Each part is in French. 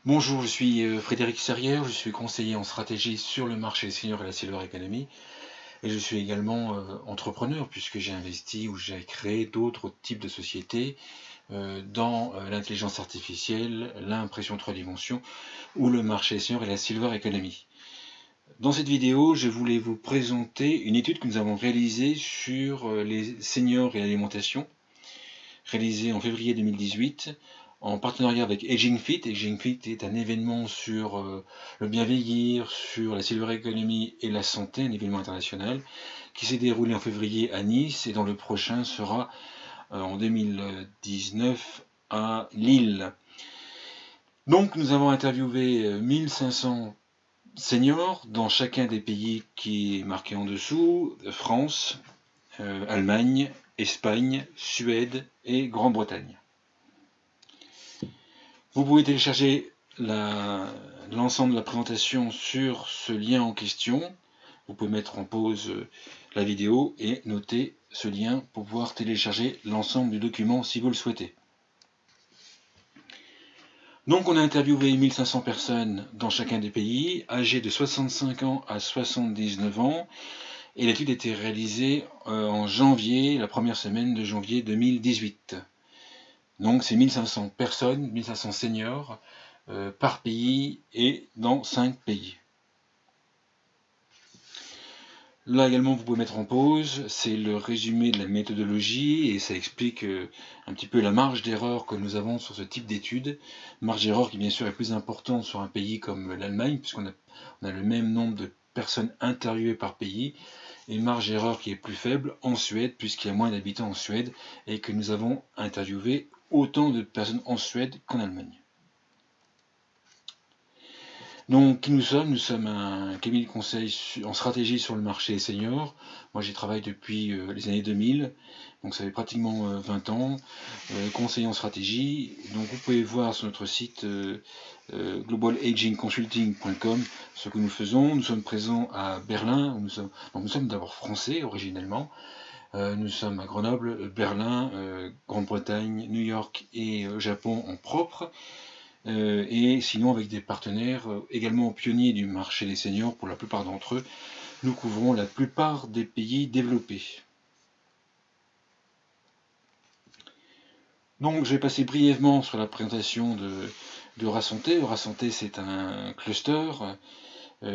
Bonjour, je suis Frédéric Serrière, je suis conseiller en stratégie sur le marché des seniors et la Silver Economy, et je suis également entrepreneur puisque j'ai investi ou j'ai créé d'autres types de sociétés dans l'intelligence artificielle, l'impression 3 dimensions ou le marché des seniors et la Silver Economy. Dans cette vidéo, je voulais vous présenter une étude que nous avons réalisée sur les seniors et l'alimentation, réalisée en février 2018 en partenariat avec Aging Fit. Aging Fit est un événement sur le bien vieillir, sur la Silver Economy et la santé, un événement international qui s'est déroulé en février à Nice et dont le prochain sera en 2019 à Lille. Donc nous avons interviewé 1500 seniors dans chacun des pays qui est marqué en dessous, France, Allemagne, Espagne, Suède et Grande-Bretagne. Vous pouvez télécharger l'ensemble de la présentation sur ce lien en question. Vous pouvez mettre en pause la vidéo et noter ce lien pour pouvoir télécharger l'ensemble du document si vous le souhaitez. Donc on a interviewé 1500 personnes dans chacun des pays, âgées de 65 ans à 79 ans, et l'étude a été réalisée en janvier, la première semaine de janvier 2018. Donc c'est 1500 personnes, 1500 seniors par pays et dans 5 pays. Là également vous pouvez mettre en pause, c'est le résumé de la méthodologie et ça explique un petit peu la marge d'erreur que nous avons sur ce type d'études. Marge d'erreur qui bien sûr est plus importante sur un pays comme l'Allemagne puisqu'on a le même nombre de personnes interviewées par pays, et marge d'erreur qui est plus faible en Suède puisqu'il y a moins d'habitants en Suède et que nous avons interviewé autant de personnes en Suède qu'en Allemagne. Donc, qui nous sommes? Nous sommes un cabinet de conseil en stratégie sur le marché senior. Moi, j'y travaille depuis les années 2000, donc ça fait pratiquement 20 ans. Conseiller en stratégie. Donc, vous pouvez voir sur notre site globalagingconsulting.com ce que nous faisons. Nous sommes présents à Berlin. Nous sommes d'abord français originellement. Nous sommes à Grenoble, Berlin, Grande-Bretagne, New York et Japon en propre. Et sinon avec des partenaires également pionniers du marché des seniors. Pour la plupart d'entre eux, nous couvrons la plupart des pays développés. Donc je vais passer brièvement sur la présentation de Rasanté. Rasanté, c'est un cluster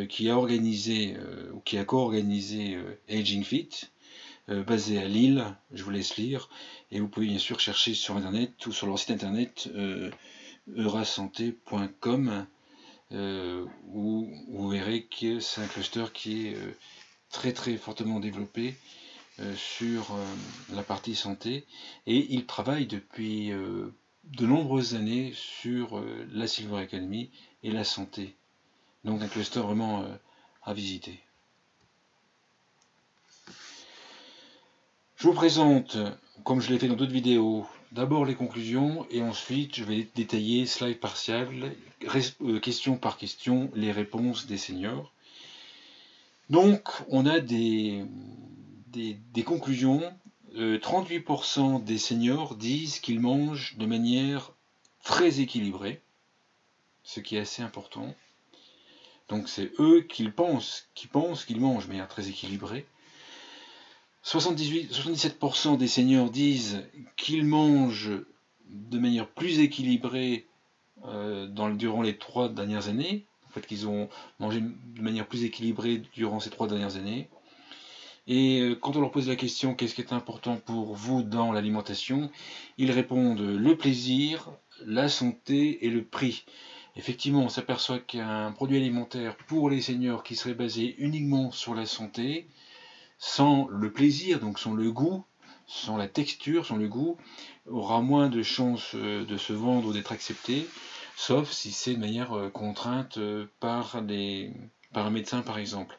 qui a organisé ou qui a co-organisé Aging Fit, basé à Lille. Je vous laisse lire, et vous pouvez bien sûr chercher sur internet ou sur leur site internet eurasanté.com, où vous verrez que c'est un cluster qui est très très fortement développé sur la partie santé, et il travaille depuis de nombreuses années sur la Silver Economy et la santé. Donc un cluster vraiment à visiter. Je vous présente, comme je l'ai fait dans d'autres vidéos, d'abord les conclusions et ensuite je vais détailler slide partial, question par question, les réponses des seniors. Donc on a des conclusions. 38% des seniors disent qu'ils mangent de manière très équilibrée, ce qui est assez important. Donc c'est eux qui pensent qu'ils mangent de manière très équilibrée. 77% des seniors disent qu'ils mangent de manière plus équilibrée durant les 3 dernières années. En fait, qu'ils ont mangé de manière plus équilibrée durant ces 3 dernières années. Et quand on leur pose la question qu'est-ce qui est important pour vous dans l'alimentation, ils répondent le plaisir, la santé et le prix. Effectivement, on s'aperçoit qu'un produit alimentaire pour les seniors qui serait basé uniquement sur la santé, sans le plaisir, donc sans le goût, sans la texture, sans le goût, aura moins de chances de se vendre ou d'être accepté, sauf si c'est de manière contrainte par un médecin par exemple.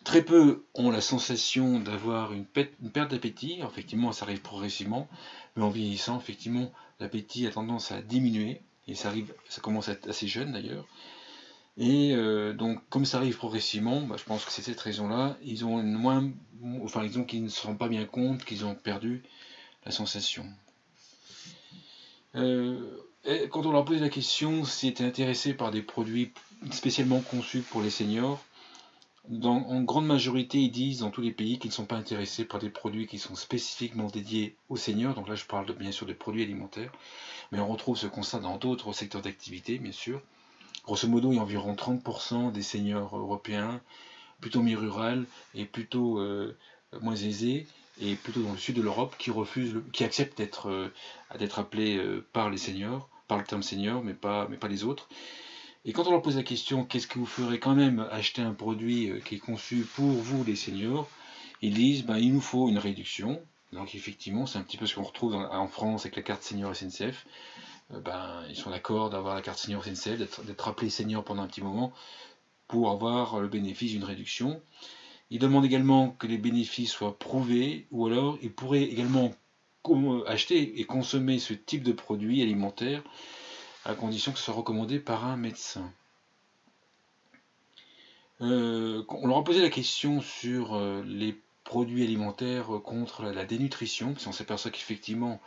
Très peu ont la sensation d'avoir une perte d'appétit. Effectivement, ça arrive progressivement, mais en vieillissant, effectivement, l'appétit a tendance à diminuer, et ça commence à être assez jeune d'ailleurs. Et donc, comme ça arrive progressivement, je pense que c'est cette raison-là, ils qu'ils ne se rendent pas bien compte qu'ils ont perdu la sensation. Quand on leur pose la question s'ils étaient intéressés par des produits spécialement conçus pour les seniors, en grande majorité, ils disent dans tous les pays qu'ils ne sont pas intéressés par des produits qui sont spécifiquement dédiés aux seniors. Donc là, je parle bien sûr de produits alimentaires, mais on retrouve ce constat dans d'autres secteurs d'activité, bien sûr. Grosso modo, il y a environ 30% des seniors européens, plutôt mi-rural et plutôt moins aisés, et plutôt dans le sud de l'Europe, qui acceptent d'être appelés par les seniors, par le terme senior, mais pas les autres. Et quand on leur pose la question, qu'est-ce que vous ferez quand même acheter un produit qui est conçu pour vous, les seniors, ils disent, il nous faut une réduction. Donc effectivement, c'est un petit peu ce qu'on retrouve en France avec la carte senior SNCF. Ils sont d'accord d'avoir la carte senior SNCF, d'être appelés seniors pendant un petit moment pour avoir le bénéfice d'une réduction. Ils demandent également que les bénéfices soient prouvés, ou alors ils pourraient également acheter et consommer ce type de produit alimentaire à condition que ce soit recommandé par un médecin. On leur a posé la question sur les produits alimentaires contre la dénutrition, parce qu'on s'aperçoit qu'effectivement,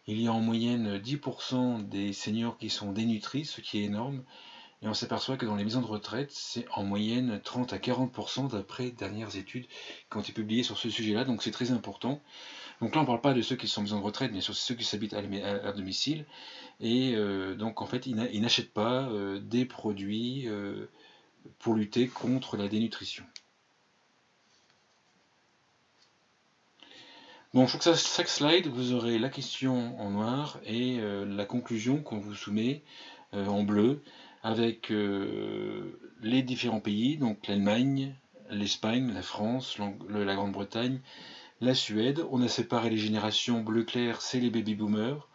il y a en moyenne 10% des seniors qui sont dénutris, ce qui est énorme, et on s'aperçoit que dans les maisons de retraite, c'est en moyenne 30 à 40% d'après dernières études qui ont été publiées sur ce sujet-là, donc c'est très important. Donc là, on ne parle pas de ceux qui sont en maison de retraite, mais sur ceux qui s'habitent à domicile, et donc en fait, ils n'achètent pas des produits pour lutter contre la dénutrition. Bon, sur chaque slide, vous aurez la question en noir et la conclusion qu'on vous soumet en bleu, avec les différents pays, donc l'Allemagne, l'Espagne, la France, la Grande-Bretagne, la Suède. On a séparé les générations bleu clair, c'est les baby-boomers,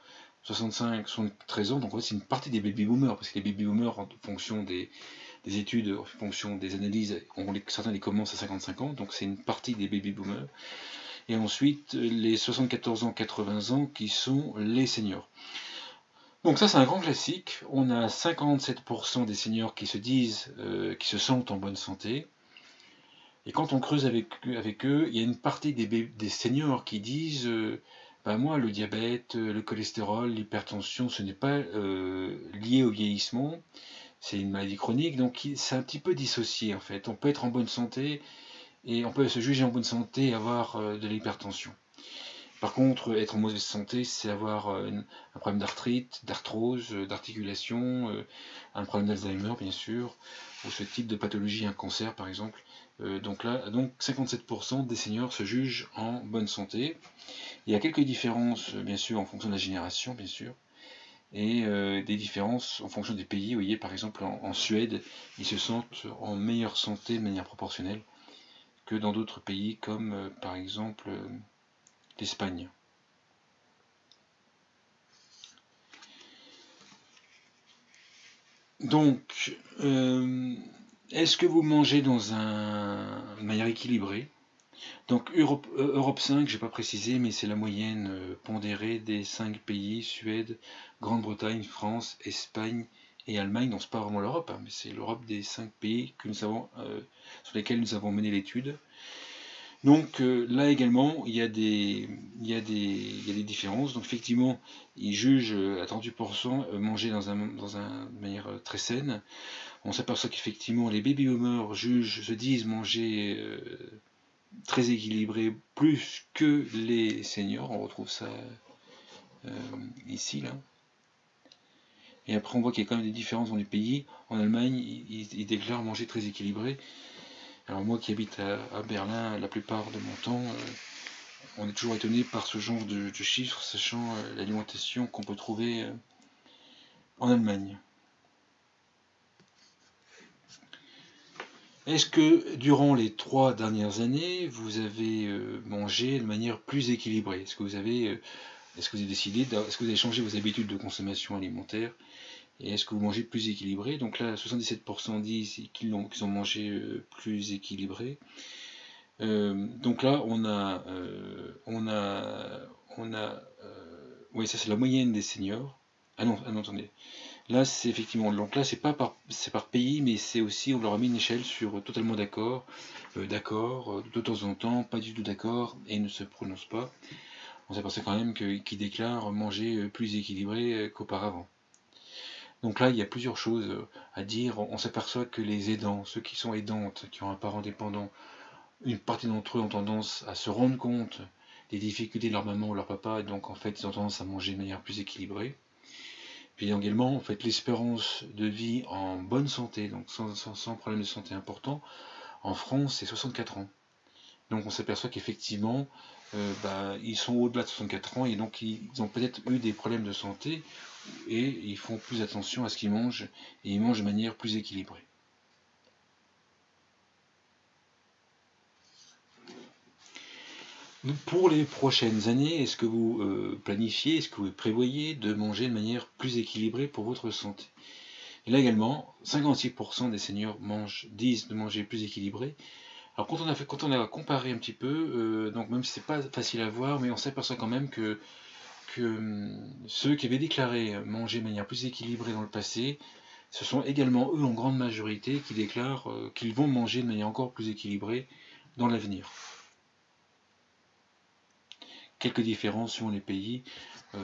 65-73 ans, donc en fait c'est une partie des baby-boomers, parce que les baby-boomers, en fonction des études, en fonction des analyses, certains les commencent à 55 ans, donc c'est une partie des baby-boomers. Et ensuite, les 74 ans, 80 ans, qui sont les seniors. Donc ça, c'est un grand classique. On a 57% des seniors qui se disent, qui se sentent en bonne santé. Et quand on creuse avec eux, il y a une partie des seniors qui disent moi, le diabète, le cholestérol, l'hypertension, ce n'est pas lié au vieillissement, c'est une maladie chronique, donc c'est un petit peu dissocié en fait. On peut être en bonne santé et on peut se juger en bonne santé et avoir de l'hypertension. Par contre, être en mauvaise santé, c'est avoir un problème d'arthrite, d'arthrose, d'articulation, un problème d'Alzheimer bien sûr, ou ce type de pathologie, un cancer par exemple. Donc 57% des seniors se jugent en bonne santé. Il y a quelques différences bien sûr en fonction de la génération bien sûr, et des différences en fonction des pays. Vous voyez par exemple en Suède, ils se sentent en meilleure santé de manière proportionnelle que dans d'autres pays comme par exemple l'Espagne. Donc, est-ce que vous mangez dans une manière équilibrée? Donc Europe 5, je n'ai pas précisé, mais c'est la moyenne pondérée des 5 pays, Suède, Grande-Bretagne, France, Espagne et Allemagne. Donc c'est pas vraiment l'Europe, mais c'est l'Europe des 5 pays que sur lesquels nous avons mené l'étude. Donc là également, il y a des différences. Donc effectivement, ils jugent à 38% manger dans une manière très saine. On s'aperçoit qu'effectivement, les baby-boomers se disent manger très équilibré, plus que les seniors. On retrouve ça ici, là. Et après, on voit qu'il y a quand même des différences dans les pays. En Allemagne, ils déclarent manger très équilibré. Alors moi qui habite à Berlin la plupart de mon temps, on est toujours étonné par ce genre de chiffres, sachant l'alimentation qu'on peut trouver en Allemagne. Est-ce que durant les 3 dernières années, vous avez mangé de manière plus équilibrée? Est-ce que vous avez décidé, est-ce que vous avez changé vos habitudes de consommation alimentaire? Et est-ce que vous mangez plus équilibré? Donc là, 77% disent qu'ils ont mangé plus équilibré. Donc là, oui, ça c'est la moyenne des seniors. Ah non, attendez. Là, c'est effectivement, donc là, c'est par pays, mais c'est aussi, on leur a mis une échelle sur totalement d'accord, de temps en temps, pas du tout d'accord, et ne se prononce pas. On s'aperçoit quand même qu'ils déclarent manger plus équilibré qu'auparavant. Donc là, il y a plusieurs choses à dire. On s'aperçoit que les aidants, ceux qui sont aidantes, qui ont un parent dépendant, une partie d'entre eux ont tendance à se rendre compte des difficultés de leur maman ou leur papa, et donc en fait, ils ont tendance à manger de manière plus équilibrée. Puis également, en fait, l'espérance de vie en bonne santé, donc sans problème de santé important, en France, c'est 64 ans. Donc on s'aperçoit qu'effectivement, ils sont au-delà de 64 ans et donc ils ont peut-être eu des problèmes de santé et ils font plus attention à ce qu'ils mangent et ils mangent de manière plus équilibrée. Pour les prochaines années, est-ce que vous planifiez, est-ce que vous prévoyez de manger de manière plus équilibrée pour votre santé? Et là également, 56% des seniors disent de manger plus équilibré. Alors quand on a comparé un petit peu, donc même si c'est pas facile à voir, mais on s'aperçoit quand même que ceux qui avaient déclaré manger de manière plus équilibrée dans le passé, ce sont également eux en grande majorité qui déclarent qu'ils vont manger de manière encore plus équilibrée dans l'avenir. Quelques différences selon les pays.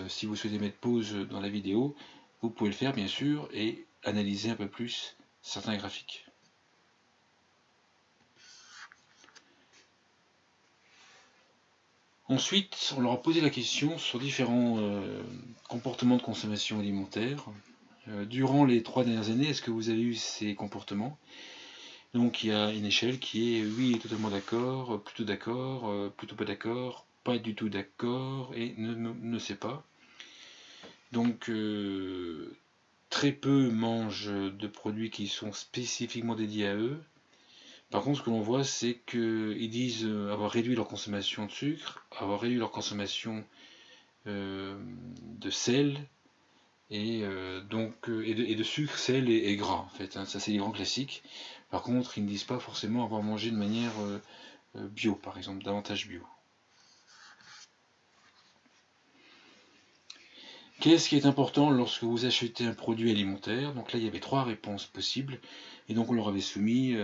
Si vous souhaitez mettre pause dans la vidéo, vous pouvez le faire bien sûr et analyser un peu plus certains graphiques. Ensuite, on leur a posé la question sur différents comportements de consommation alimentaire. Durant les 3 dernières années, est-ce que vous avez eu ces comportements? Donc il y a une échelle qui est oui, totalement d'accord, plutôt pas d'accord, pas du tout d'accord et ne sait pas. Donc très peu mangent de produits qui sont spécifiquement dédiés à eux. Par contre, ce que l'on voit, c'est qu'ils disent avoir réduit leur consommation de sucre, avoir réduit leur consommation de sel, et de sucre, sel et gras, en fait. Hein, ça, c'est les grands classiques. Par contre, ils ne disent pas forcément avoir mangé de manière bio, par exemple, davantage bio. Qu'est-ce qui est important lorsque vous achetez un produit alimentaire? Donc là, il y avait 3 réponses possibles. Et donc on leur avait soumis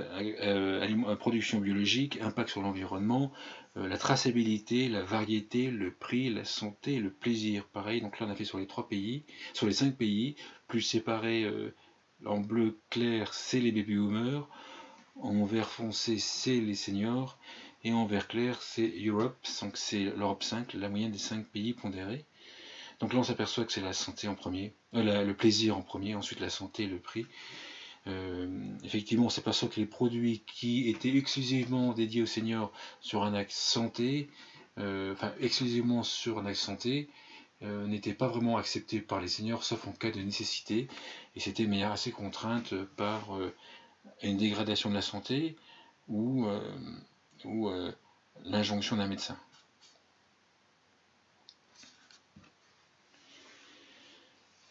production biologique, impact sur l'environnement, la traçabilité, la variété, le prix, la santé et le plaisir. Pareil, donc là on a fait sur les 5 pays, plus séparés en bleu clair, c'est les baby boomers, en vert foncé, c'est les seniors, et en vert clair, c'est Europe, donc c'est l'Europe 5, la moyenne des 5 pays pondérés. Donc là, on s'aperçoit que c'est la santé en premier, le plaisir en premier, ensuite la santé et le prix. Effectivement, on s'aperçoit que les produits qui étaient exclusivement dédiés aux seniors sur un axe santé, exclusivement sur un axe santé, n'étaient pas vraiment acceptés par les seniors, sauf en cas de nécessité, et c'était de manière assez contrainte par une dégradation de la santé ou l'injonction d'un médecin.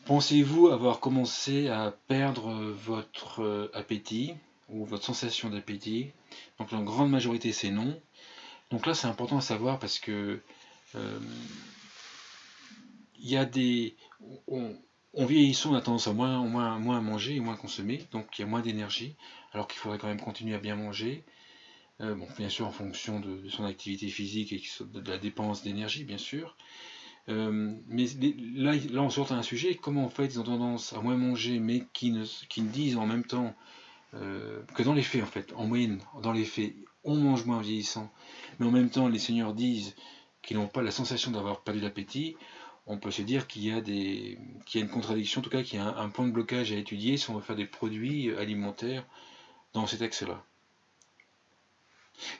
Pensez-vous avoir commencé à perdre votre appétit ou votre sensation d'appétit? Donc la grande majorité c'est non. Donc là c'est important à savoir parce que il y a des... En vieillissant on a tendance à moins manger et moins consommer, donc il y a moins d'énergie, alors qu'il faudrait quand même continuer à bien manger. Bon, bien sûr en fonction de son activité physique et de la dépense d'énergie bien sûr. Mais là, on sort à un sujet, comment en fait ils ont tendance à moins manger, mais qui ne disent en même temps que dans les faits, en fait, en moyenne, dans les faits, on mange moins en vieillissant, mais en même temps, les seniors disent qu'ils n'ont pas la sensation d'avoir perdu l'appétit. On peut se dire qu'il y a une contradiction, en tout cas qu'il y a un point de blocage à étudier si on veut faire des produits alimentaires dans cet axe-là.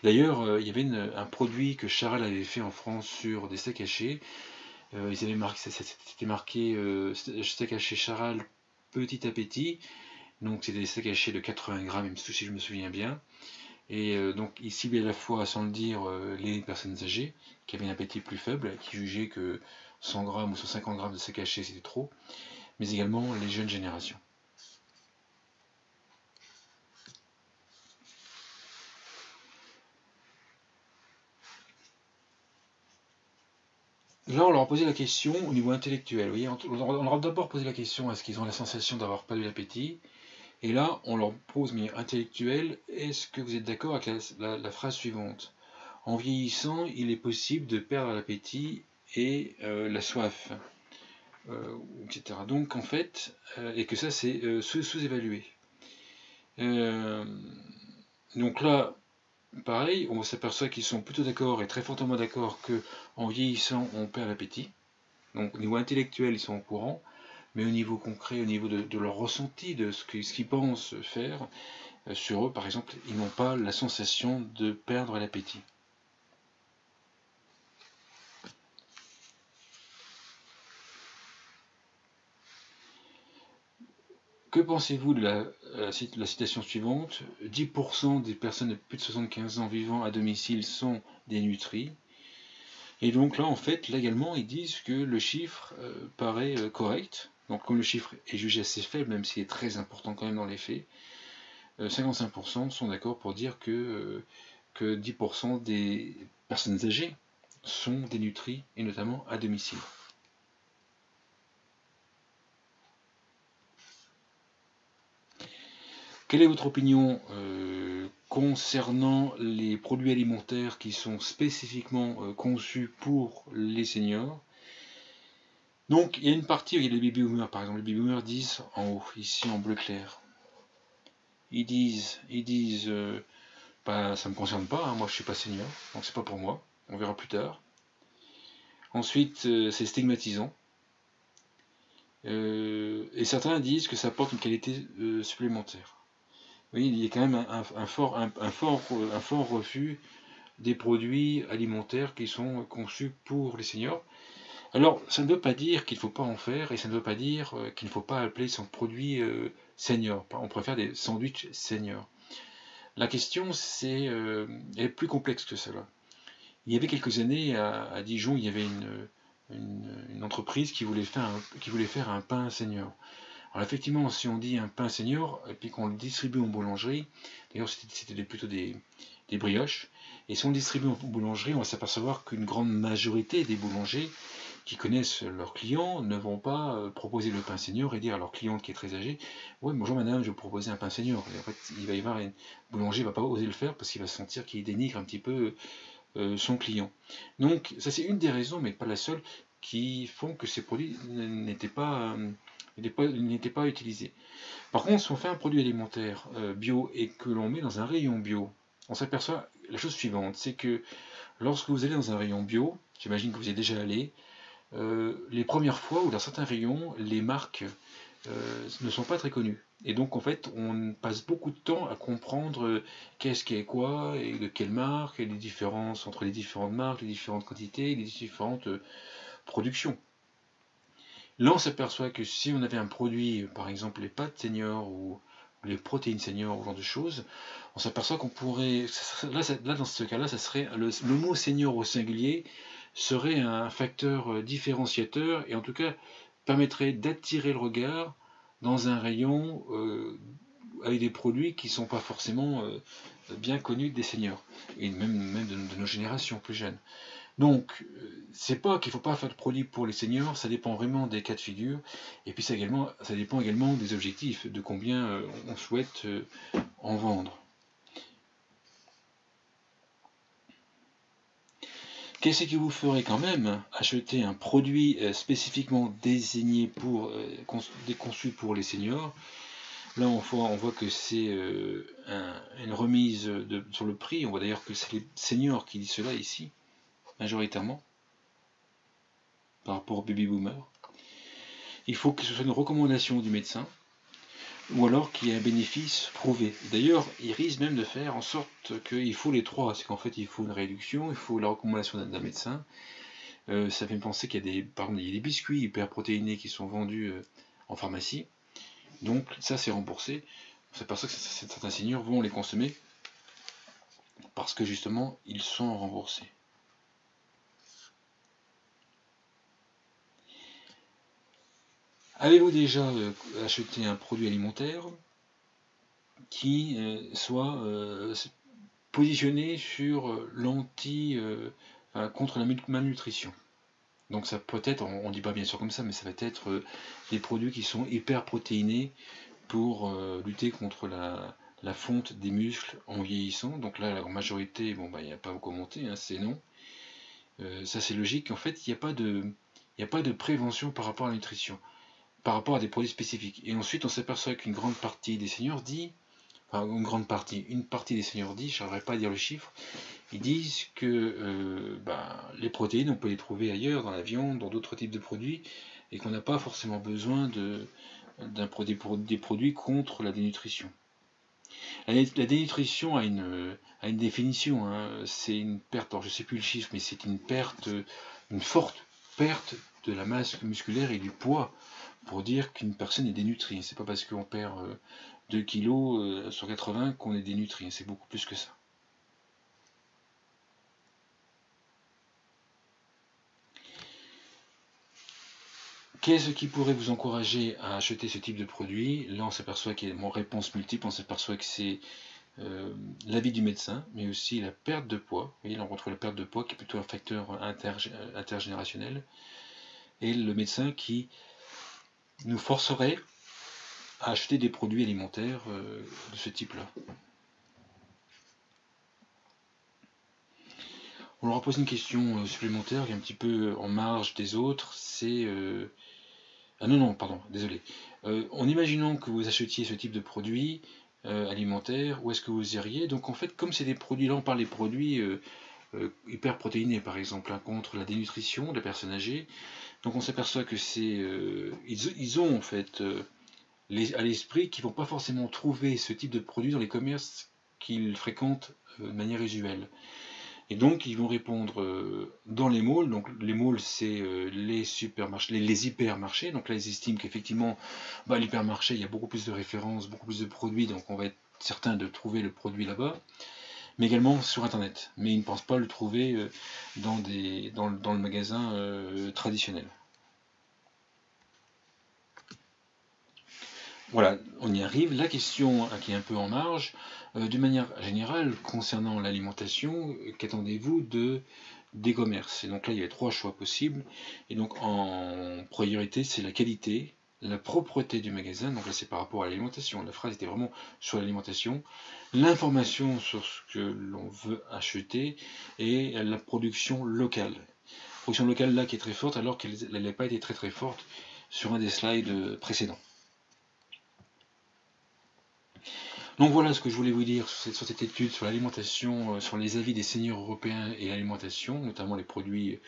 D'ailleurs, il y avait un produit que Charal avait fait en France sur des steaks hachés. Ils avaient marqué, c'était marqué steak haché Charal, petit appétit. Donc c'était des steaks hachés de 80 grammes, si je me souviens bien. Et donc ils ciblaient à la fois, sans le dire, les personnes âgées qui avaient un appétit plus faible, qui jugeaient que 100 grammes ou 150 grammes de steak haché c'était trop, mais également les jeunes générations. Là, on leur a posé la question au niveau intellectuel. Vous voyez, on leur a d'abord posé la question est-ce qu'ils ont la sensation d'avoir perdu l'appétit? Et là, on leur pose de manière intellectuelle est-ce que vous êtes d'accord avec la phrase suivante? En vieillissant, il est possible de perdre l'appétit et la soif. etc. Donc en fait, et que ça c'est sous-évalué. Donc là, pareil, on s'aperçoit qu'ils sont plutôt d'accord et très fortement d'accord que en vieillissant, on perd l'appétit. Donc au niveau intellectuel, ils sont au courant, mais au niveau concret, au niveau de leur ressenti, de ce qu'ils pensent faire, sur eux, par exemple, ils n'ont pas la sensation de perdre l'appétit. Que pensez-vous de la citation suivante? 10% des personnes de plus de 75 ans vivant à domicile sont dénutries. Et donc là, en fait, là également, ils disent que le chiffre paraît correct. Donc comme le chiffre est jugé assez faible, même s'il est très important quand même dans les faits, 55% sont d'accord pour dire que 10% des personnes âgées sont dénutries, et notamment à domicile. Quelle est votre opinion concernant les produits alimentaires qui sont spécifiquement conçus pour les seniors? Donc il y a une partie où il y a les baby boomers, par exemple. Les baby boomers disent en haut, ici en bleu clair, ils disent bah, ça ne me concerne pas, hein, moi je suis pas senior, donc c'est pas pour moi, on verra plus tard. Ensuite, c'est stigmatisant. Et certains disent que ça apporte une qualité supplémentaire. Oui, il y a quand même un fort refus des produits alimentaires qui sont conçus pour les seniors. Alors, ça ne veut pas dire qu'il ne faut pas en faire, et ça ne veut pas dire qu'il ne faut pas appeler son produit senior. On préfère des sandwichs seniors. La question, est plus complexe que cela. Il y avait quelques années, à Dijon, il y avait une entreprise qui voulait faire un pain senior. Alors effectivement, si on dit un pain senior, et puis qu'on le distribue en boulangerie, d'ailleurs c'était plutôt des brioches, et si on le distribue en boulangerie, on va s'apercevoir qu'une grande majorité des boulangers qui connaissent leurs clients ne vont pas proposer le pain senior et dire à leur cliente qui est très âgée, ouais, bonjour madame, je vais vous proposer un pain senior. Et en fait, il va y avoir une boulanger va pas oser le faire parce qu'il va sentir qu'il dénigre un petit peu son client. Donc ça c'est une des raisons, mais pas la seule, qui font que ces produits n'étaient pas utilisés. Par contre, si on fait un produit alimentaire bio et que l'on met dans un rayon bio, on s'aperçoit la chose suivante, c'est que lorsque vous allez dans un rayon bio, j'imagine que vous y êtes déjà allé, les premières fois ou dans certains rayons, les marques ne sont pas très connues. Et donc en fait, on passe beaucoup de temps à comprendre qu'est-ce qui est quoi et de quelle marque, et les différences entre les différentes marques, les différentes quantités, les différentes productions. Là, on s'aperçoit que si on avait un produit, par exemple les pâtes senior ou les protéines senior, ou ce genre de choses, on s'aperçoit qu'on pourrait. Là, dans ce cas-là, ça serait le mot senior au singulier serait un facteur différenciateur et en tout cas permettrait d'attirer le regard dans un rayon avec des produits qui ne sont pas forcément bien connus des seniors et même de nos générations plus jeunes. Donc, c'est pas qu'il ne faut pas faire de produits pour les seniors, ça dépend vraiment des cas de figure, et puis ça dépend également des objectifs, de combien on souhaite en vendre. Qu'est-ce qui vous ferait quand même acheter un produit spécifiquement désigné conçu pour les seniors? Là, on voit que c'est une remise sur le prix. On voit d'ailleurs que c'est les seniors qui disent cela ici, majoritairement, par rapport aux baby boomers. Il faut que ce soit une recommandation du médecin, ou alors qu'il y ait un bénéfice prouvé. D'ailleurs, il risque même de faire en sorte qu'il faut les trois. C'est qu'en fait, il faut une réduction, il faut la recommandation d'un médecin. Ça fait penser qu'il y a il y a des biscuits hyper protéinés qui sont vendus en pharmacie. Donc ça, c'est remboursé. On s'aperçoit que certains seniors vont les consommer parce que justement, ils sont remboursés. Avez-vous déjà acheté un produit alimentaire qui soit positionné sur contre la malnutrition? Donc ça peut être, on ne dit pas bien sûr comme ça, mais ça va être des produits qui sont hyper protéinés pour lutter contre la fonte des muscles en vieillissant. Donc là, la majorité, bon, bah, il n'y a pas beaucoup monté, hein, c'est non. Ça c'est logique. En fait, il n'y a pas de il n'y a pas de prévention par rapport à la nutrition, par rapport à des produits spécifiques. Et ensuite, on s'aperçoit qu'une grande partie des seniors dit, enfin une partie des seniors dit, je n'arriverai pas à dire le chiffre, ils disent que les protéines, on peut les trouver ailleurs, dans la viande, dans d'autres types de produits, et qu'on n'a pas forcément besoin des produits contre la dénutrition. La dénutrition a une définition, hein. C'est une perte, alors je ne sais plus le chiffre, mais c'est une forte perte de la masse musculaire et du poids pour dire qu'une personne est dénutrie. C'est pas parce qu'on perd 2 kg sur 80 qu'on est dénutri, c'est beaucoup plus que ça. Qu'est-ce qui pourrait vous encourager à acheter ce type de produit? Là, on s'aperçoit qu'il y a une réponse multiple, on s'aperçoit que c'est l'avis du médecin, mais aussi la perte de poids. Vous voyez, là, on retrouve la perte de poids qui est plutôt un facteur intergénérationnel. Et le médecin qui nous forcerait à acheter des produits alimentaires de ce type-là. On leur pose une question supplémentaire qui est un petit peu en marge des autres, c'est... Ah non, pardon, désolé. En imaginant que vous achetiez ce type de produit alimentaire, où est-ce que vous iriez? Donc en fait, comme c'est des produits, là on parle des produits hyper protéinés par exemple, hein, contre la dénutrition des personnes âgées, donc on s'aperçoit que c'est... ils ont en fait à l'esprit qu'ils ne vont pas forcément trouver ce type de produit dans les commerces qu'ils fréquentent de manière usuelle. Et donc ils vont répondre dans les malls, donc les malls c'est les supermarchés, les hypermarchés, donc là ils estiment qu'effectivement l'hypermarché il y a beaucoup plus de références, beaucoup plus de produits, donc on va être certain de trouver le produit là-bas, mais également sur internet, mais ils ne pensent pas le trouver dans le magasin traditionnel. Voilà, on y arrive. La question qui est un peu en marge, d'une manière générale, concernant l'alimentation, qu'attendez-vous des commerces? Et donc là, il y a 3 choix possibles. Et donc en priorité, c'est la qualité, la propreté du magasin. Donc là, c'est par rapport à l'alimentation. La phrase était vraiment sur l'alimentation. L'information sur ce que l'on veut acheter et la production locale. Production locale là qui est très forte alors qu'elle n'a pas été très très forte sur un des slides précédents. Donc voilà ce que je voulais vous dire sur cette étude sur l'alimentation, sur les avis des seniors européens et l'alimentation, notamment les produits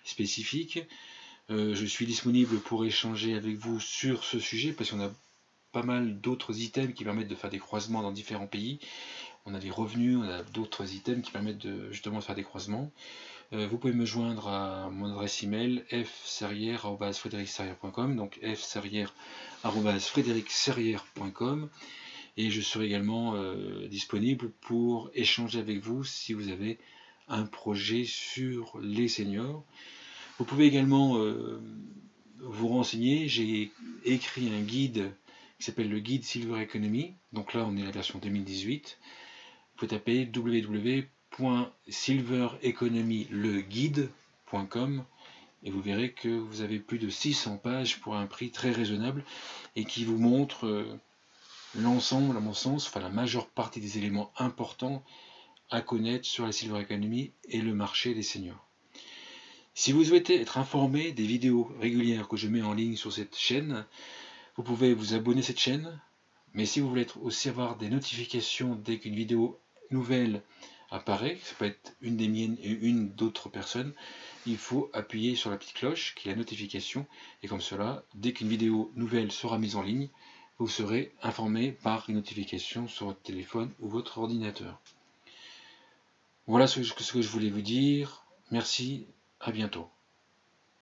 spécifiques. Je suis disponible pour échanger avec vous sur ce sujet parce qu'on a pas mal d'autres items qui permettent de faire des croisements dans différents pays. On a des revenus, on a d'autres items qui permettent justement de faire des croisements. Vous pouvez me joindre à mon adresse email fserrière@frédéricserrière.com, donc fserrière@frédéricserrière.com. Et je serai également disponible pour échanger avec vous si vous avez un projet sur les seniors. Vous pouvez également vous renseigner, j'ai écrit un guide qui s'appelle le guide Silver Economy, donc là on est la version 2018. Vous pouvez taper www.silvereconomyleguide.com et vous verrez que vous avez plus de 600 pages pour un prix très raisonnable et qui vous montre l'ensemble, à mon sens, enfin la majeure partie des éléments importants à connaître sur la Silver Economy et le marché des seniors. Si vous souhaitez être informé des vidéos régulières que je mets en ligne sur cette chaîne, vous pouvez vous abonner à cette chaîne, mais si vous voulez aussi avoir des notifications dès qu'une vidéo nouvelle apparaît, ça peut être une des miennes et une d'autres personnes, il faut appuyer sur la petite cloche qui est la notification, et comme cela, dès qu'une vidéo nouvelle sera mise en ligne, vous serez informé par une notification sur votre téléphone ou votre ordinateur. Voilà ce que je voulais vous dire. Merci, à bientôt.